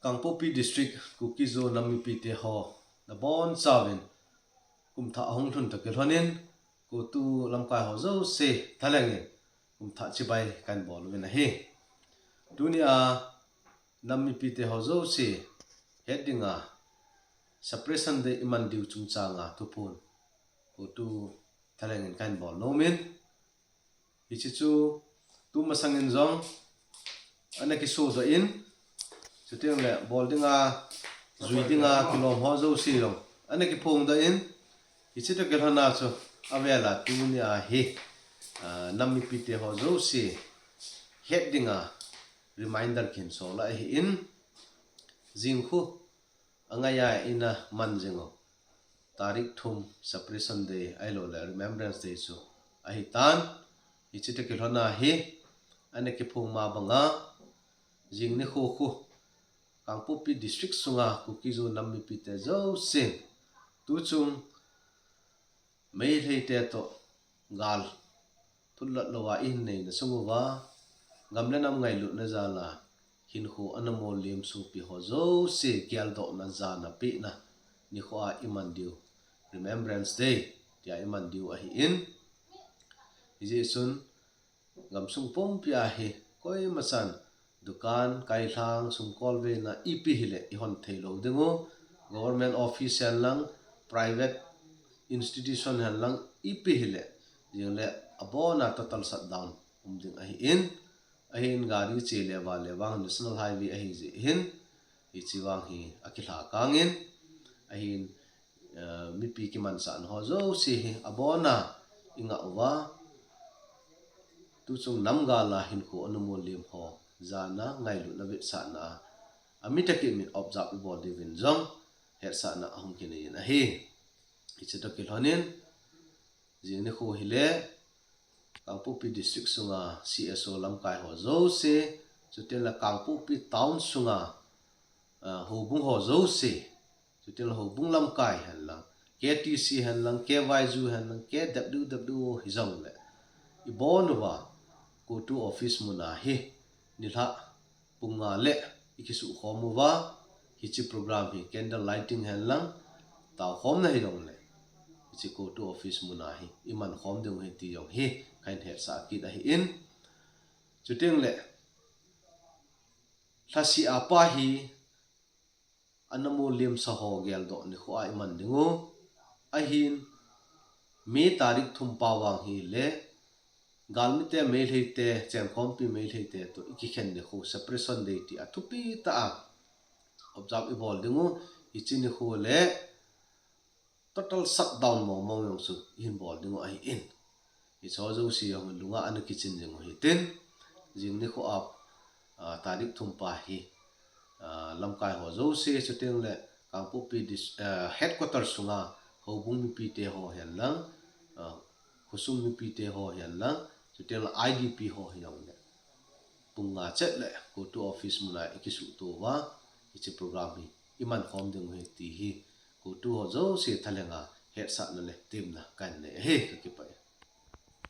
Kangpopi district kukizo nami pite ho na bon sawin kum tha hong thun ta kelhonin ku tu lamkai ho zo se thalangin kum tha chibai kan bol wena he dunia nami pite ho zo se headinga suppression de iman diu chung changa tupun ku tu thalangin kan bol nomin ichichu tu masangin zong anaki so zo in chutiang le bol dinga zui dinga kilom ho zo si long anaki phong da in ichita kelhana cho avela tunia he nami pite ho zo si headinga reminder kin so la hi in jingkhu angaya ina manjengo tarik thum suppression day ailo la remembrance day so ahitan ichita kelhana he anaki phong ma banga jingni kho kho Kangpopi district sunga kukizo nami pite zo sin tu chung mei thei te to gal thulat lawa in nei na sunguwa gamle nam ngai lu na zala hin kho anamo lem su pi ho zo se kyal do na za na pi na ni kho a iman diu remembrance day tia iman diu a hi in ije sun gam sung pom pia he koi masan dukan kai thang sum kolve na ep hile ihon thailo dengo government office lang private institution lang ep hile jingle abona total shutdown umding ahi in gari chele wale wang national highway ahi ji hin ichiwang hi akila kangin ahin mi pi ki man san ho zo si hi abona inga wa tu chung namga la hin ko anumo lim ho zana ngai lu na sa na amita ki min observe body win jong her sa na hum ki ni na he ichito ki honin jing ne kho hile Kangpopi district sunga CSO lamkai ho zo se chutel la Kangpopi town sunga hobung ho zo se chutel hobung lamkai han lang KTC han lang KYU han lang KWWO hi zong le ibonwa go to office muna he nilha punga le ikisu khomuwa hichi program hi candle lighting han lang ta khom na hi dong le ichi go to office muna hi iman khom deu hi ti yong hi kain her sa ki da hi in chuting le thasi apa hi anamo lim sa ho gel do ni kho ai man dingo ahin me tarik thum pawang hi le galmite mail heite chen khompi mail heite to ikikhen ne kho suppression day ti athupi ta observe ibol dingu ichini kho le total shutdown mo yong su in bol dingu ai in i cho zo si yong lunga an kitchen jeng hi ten jing ni kho ap tarik thum pa hi lamkai ho zo se chuteng le Kangpopi headquarters sunga hobung mi pi te ho hen lang khusum mi pi te ho hen lang chutel IDP ho hyong le punga chet le go to office muna ikisu to wa ichi program hi iman khom ding he ti hi go to ho zo se thalenga head sa na le tim na kan ne he ka ki pa